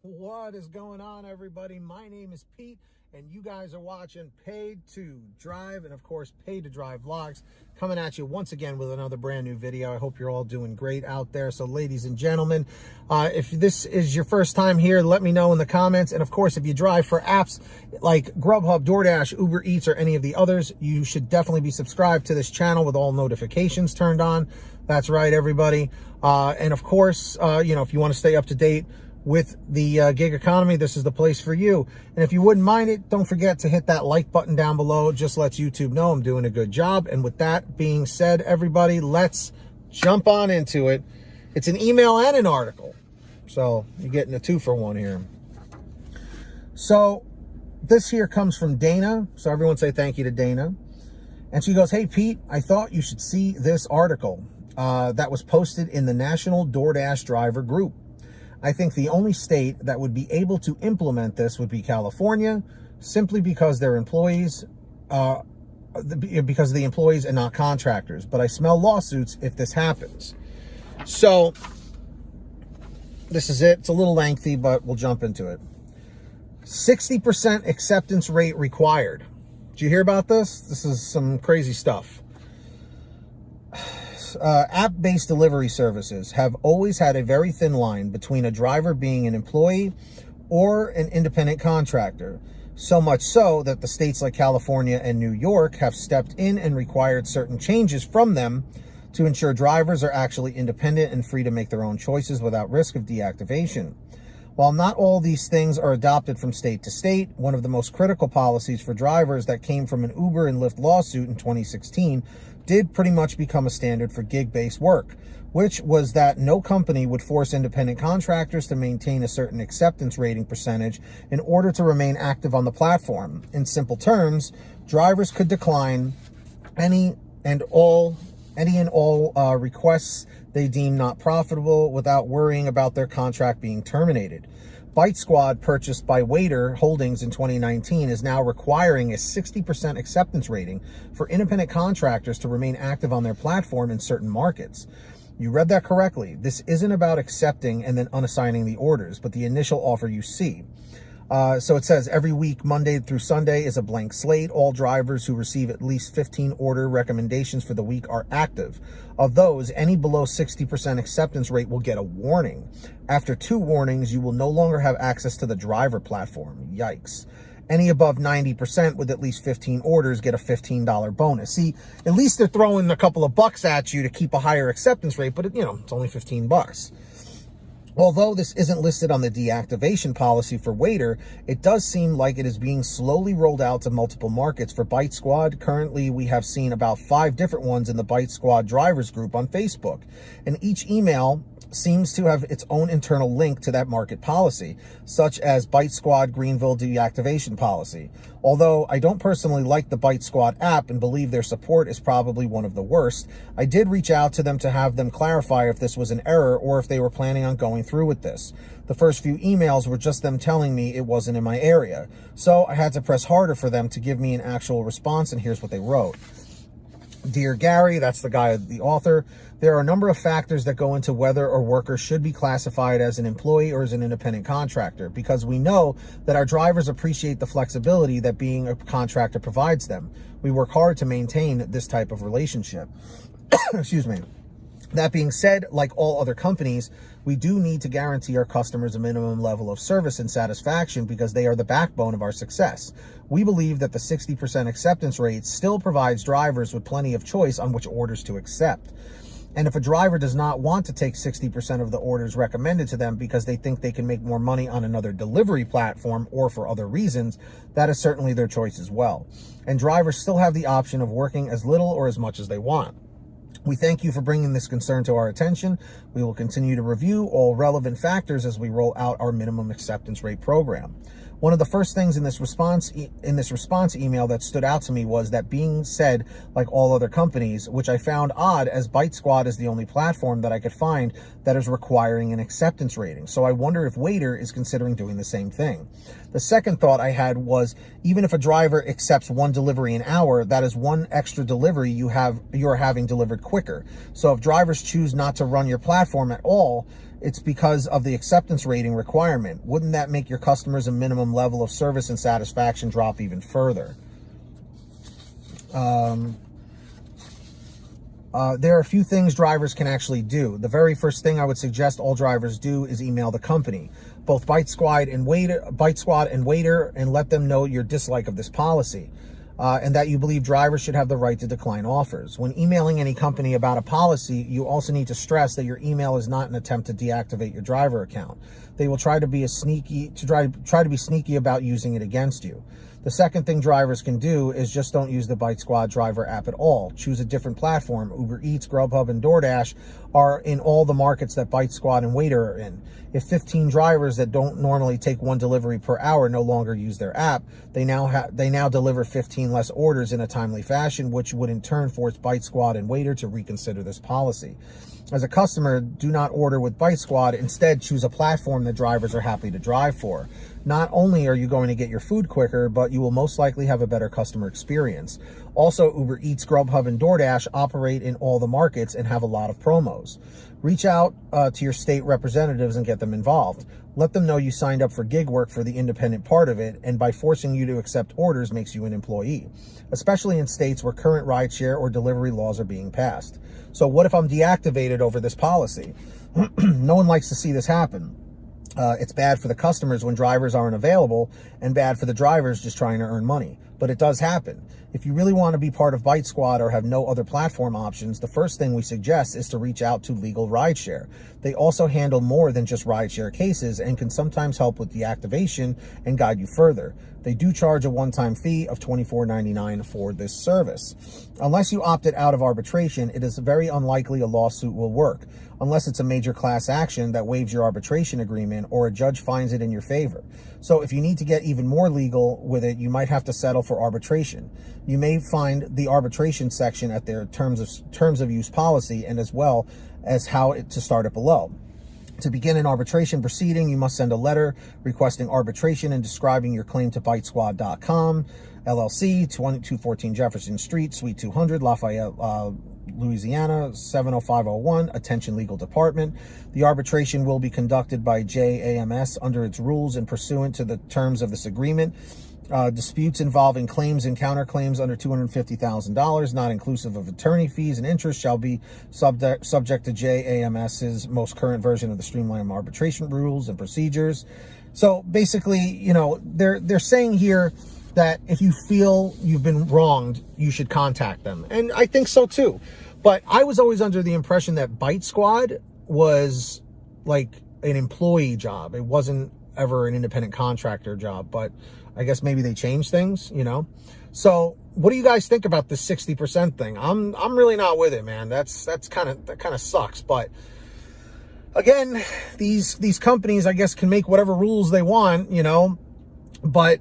What is going on, everybody? My name is Pete, and you guys are watching Paid to Drive, and of course, Paid to Drive Vlogs, coming at you once again with another brand new video. I hope you're all doing great out there. So, ladies and gentlemen, if this is your first time here, let me know in the comments. And of course, if you drive for apps like GrubHub, DoorDash, Uber Eats, or any of the others, you should definitely be subscribed to this channel with all notifications turned on. That's right, everybody. And of course, if you want to stay up to date with the gig economy, this is the place for you. And if you wouldn't mind it, don't forget to hit that like button down below. It just lets YouTube know I'm doing a good job. And with that being said, everybody, let's jump on into it. It's an email and an article, so you're getting a 2-for-1 here. So this here comes from Dana. So everyone say thank you to Dana. And she goes, "Hey Pete, I thought you should see this article that was posted in the National DoorDash Driver Group. I think the only state that would be able to implement this would be California, simply because their employees, because of the employees and not contractors. But I smell lawsuits if this happens." So this is it. It's a little lengthy, but we'll jump into it. 60% acceptance rate required. Did you hear about this? This is some crazy stuff. App-based delivery services have always had a very thin line between a driver being an employee or an independent contractor, so much so that the states like California and New York have stepped in and required certain changes from them to ensure drivers are actually independent and free to make their own choices without risk of deactivation. While not all these things are adopted from state to state, one of the most critical policies for drivers that came from an Uber and Lyft lawsuit in 2016 did pretty much become a standard for gig-based work, which was that no company would force independent contractors to maintain a certain acceptance rating percentage in order to remain active on the platform. In simple terms, drivers could decline any and all requests they deem not profitable without worrying about their contract being terminated. Bite Squad, purchased by Waiter Holdings in 2019, is now requiring a 60% acceptance rating for independent contractors to remain active on their platform in certain markets. You read that correctly. This isn't about accepting and then unassigning the orders, but the initial offer you see. So it says every week, Monday through Sunday, is a blank slate. All drivers who receive at least 15 order recommendations for the week are active. Of those, any below 60% acceptance rate will get a warning. After 2 warnings, you will no longer have access to the driver platform. Yikes. Any above 90% with at least 15 orders get a $15 bonus. See, at least they're throwing a couple of bucks at you to keep a higher acceptance rate, but it's only 15 bucks. Although this isn't listed on the deactivation policy for Waiter, it does seem like it is being slowly rolled out to multiple markets for Bite Squad. Currently, we have seen about 5 different ones in the Bite Squad drivers group on Facebook, and each email seems to have its own internal link to that market policy, such as Bite Squad Greenville deactivation policy. Although I don't personally like the Bite Squad app and believe their support is probably one of the worst, I did reach out to them to have them clarify if this was an error or if they were planning on going through with this. The first few emails were just them telling me it wasn't in my area, so I had to press harder for them to give me an actual response, and here's what they wrote. "Dear Gary," that's the guy, the author, "there are a number of factors that go into whether a worker should be classified as an employee or as an independent contractor, because we know that our drivers appreciate the flexibility that being a contractor provides them. We work hard to maintain this type of relationship." Excuse me. That being said, like all other companies, we do need to guarantee our customers a minimum level of service and satisfaction because they are the backbone of our success. We believe that the 60% acceptance rate still provides drivers with plenty of choice on which orders to accept. And if a driver does not want to take 60% of the orders recommended to them because they think they can make more money on another delivery platform or for other reasons, that is certainly their choice as well. And drivers still have the option of working as little or as much as they want. We thank you for bringing this concern to our attention. We will continue to review all relevant factors as we roll out our minimum acceptance rate program. One of the first things in this response email that stood out to me was that being said, like all other companies, which I found odd as Bite Squad is the only platform that I could find that is requiring an acceptance rating. So I wonder if Waiter is considering doing the same thing. The second thought I had was, even if a driver accepts 1 delivery an hour, that is 1 extra delivery you are having delivered quicker. So if drivers choose not to run your platform at all, It's because of the acceptance rating requirement. Wouldn't that make your customers a minimum level of service and satisfaction drop even further? There are a few things drivers can actually do. The very first thing I would suggest all drivers do is email the company, both Bite Squad and Waiter, and let them know your dislike of this policy. And that you believe drivers should have the right to decline offers. When emailing any company about a policy, you also need to stress that your email is not an attempt to deactivate your driver account. They will try to be sneaky about using it against you. The second thing drivers can do is just don't use the Bite Squad driver app at all. Choose a different platform. Uber Eats, GrubHub, and DoorDash are in all the markets that Bite Squad and Waiter are in. If 15 drivers that don't normally take one delivery per hour no longer use their app, they now deliver 15 less orders in a timely fashion, which would in turn force Bite Squad and Waiter to reconsider this policy. As a customer, do not order with Bite Squad. Instead, choose a platform that drivers are happy to drive for. Not only are you going to get your food quicker, but you will most likely have a better customer experience. Also, Uber Eats, GrubHub, and DoorDash operate in all the markets and have a lot of promos. Reach out to your state representatives and get them involved. Let them know you signed up for gig work for the independent part of it, and by forcing you to accept orders makes you an employee, especially in states where current rideshare or delivery laws are being passed. So what if I'm deactivated over this policy? No one likes to see this happen. It's bad for the customers when drivers aren't available, and bad for the drivers just trying to earn money. But it does happen. If you really want to be part of Bite Squad or have no other platform options, the first thing we suggest is to reach out to Legal Rideshare. They also handle more than just rideshare cases and can sometimes help with deactivation and guide you further. They do charge a one-time fee of $24.99 for this service. Unless you opted out of arbitration, it is very unlikely a lawsuit will work, unless it's a major class action that waives your arbitration agreement or a judge finds it in your favor. So if you need to get even more legal with it, you might have to settle for arbitration. You may find the arbitration section at their terms of use policy, and as well as how to start it below. To begin an arbitration proceeding, you must send a letter requesting arbitration and describing your claim to bitesquad.com, LLC, 2214 Jefferson Street, Suite 200, Lafayette, Louisiana, 70501, attention legal department. The arbitration will be conducted by JAMS under its rules and pursuant to the terms of this agreement. Disputes involving claims and counterclaims under $250,000, not inclusive of attorney fees and interest, shall be subject to JAMS's most current version of the streamlined arbitration rules and procedures. So basically, you know, they're saying here that if you feel you've been wronged, you should contact them. And I think so too. But I was always under the impression that Bite Squad was like an employee job. It wasn't ever an independent contractor job, but I guess maybe they changed things, you know? So what do you guys think about this 60% thing? I'm really not with it, man. that kind of sucks. But again, these companies, I guess, can make whatever rules they want, you know, but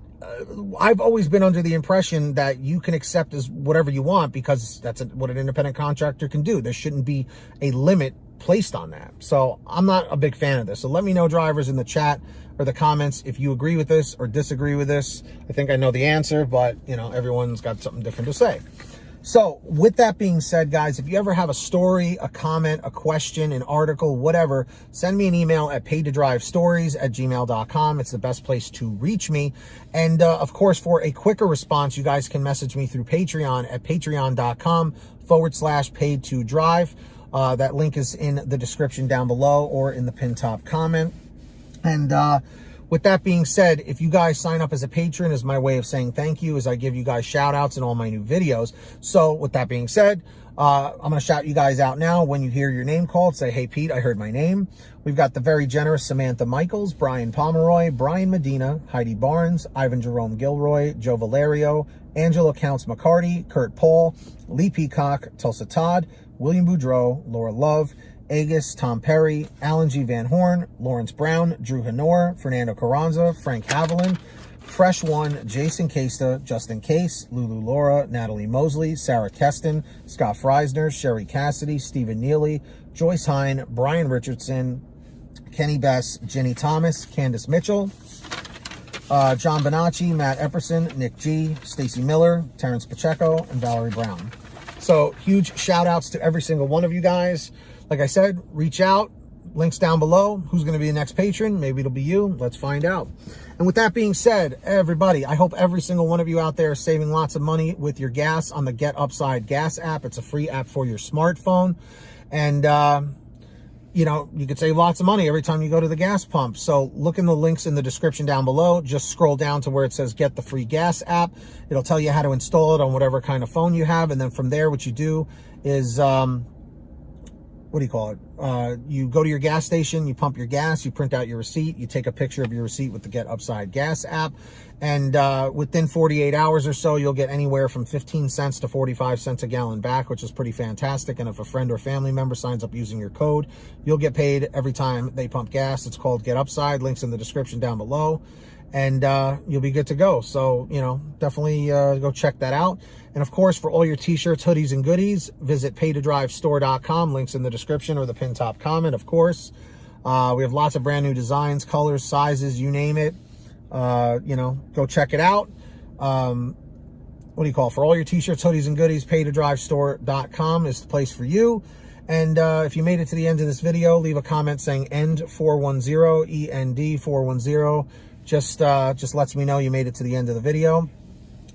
I've always been under the impression that you can accept as whatever you want because that's what an independent contractor can do. There shouldn't be a limit placed on that. So I'm not a big fan of this. So let me know, drivers, in the chat or the comments if you agree with this or disagree with this. I think I know the answer, but you know, everyone's got something different to say. So with that being said, guys, if you ever have a story, a comment, a question, an article, whatever, send me an email at paidtodrivestories@gmail.com. It's the best place to reach me. And of course, for a quicker response, you guys can message me through Patreon at patreon.com/paidtodrive. That link is in the description down below or in the pinned top comment. And with that being said, if you guys sign up as a patron, is my way of saying thank you, as I give you guys shout outs in all my new videos. So with that being said, I'm going to shout you guys out now. When you hear your name called, say, "Hey, Pete, I heard my name." We've got the very generous Samantha Michaels, Brian Pomeroy, Brian Medina, Heidi Barnes, Ivan Jerome Gilroy, Joe Valerio, Angela Counts McCarty, Kurt Paul, Lee Peacock, Tulsa Todd, William Boudreau, Laura Love, Agus, Tom Perry, Alan G. Van Horn, Lawrence Brown, Drew Hanor, Fernando Carranza, Frank Haviland, Fresh One, Jason Casta, Justin Case, Lulu Laura, Natalie Mosley, Sarah Keston, Scott Freisner, Sherry Cassidy, Stephen Neely, Joyce Hine, Brian Richardson, Kenny Bess, Jenny Thomas, Candace Mitchell, John Bonacci, Matt Epperson, Nick G, Stacy Miller, Terrence Pacheco, and Valerie Brown. So huge shout outs to every single one of you guys. Like I said, reach out, links down below. Who's going to be the next patron? Maybe it'll be you. Let's find out. And with that being said, everybody, I hope every single one of you out there is saving lots of money with your gas on the Get Upside Gas app. It's a free app for your smartphone. And, you know, you could save lots of money every time you go to the gas pump. So look in the links in the description down below. Just scroll down to where it says Get the Free Gas app. It'll tell you how to install it on whatever kind of phone you have. And then from there, what you do is, what do you call it? You go to your gas station, you pump your gas, you print out your receipt, you take a picture of your receipt with the Get Upside Gas app, and within 48 hours or so, you'll get anywhere from 15 cents to 45 cents a gallon back, which is pretty fantastic. And if a friend or family member signs up using your code, you'll get paid every time they pump gas. It's called Get Upside. Links in the description down below, and you'll be good to go. So, you know, definitely go check that out. And of course, for all your t-shirts, hoodies, and goodies, visit paytodrivestore.com. Links in the description or the pin top comment, of course. We have lots of brand new designs, colors, sizes, you name it. You know, go check it out. What do you call it? For all your t-shirts, hoodies, and goodies, paytodrivestore.com is the place for you. And if you made it to the end of this video, leave a comment saying END410, END410. Just lets me know you made it to the end of the video.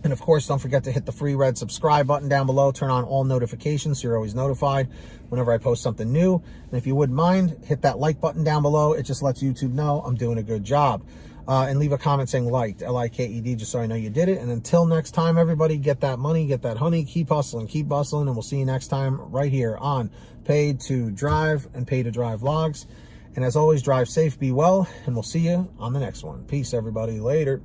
And of course, don't forget to hit the free red subscribe button down below. Turn on all notifications so you're always notified whenever I post something new. And if you wouldn't mind, hit that like button down below. It just lets YouTube know I'm doing a good job. And leave a comment saying liked, L-I-K-E-D, just so I know you did it. And until next time, everybody, get that money, get that honey, keep hustling, keep bustling, and we'll see you next time right here on Pay to Drive and Pay to Drive Vlogs. And as always, drive safe, be well, and we'll see you on the next one. Peace, everybody. Later.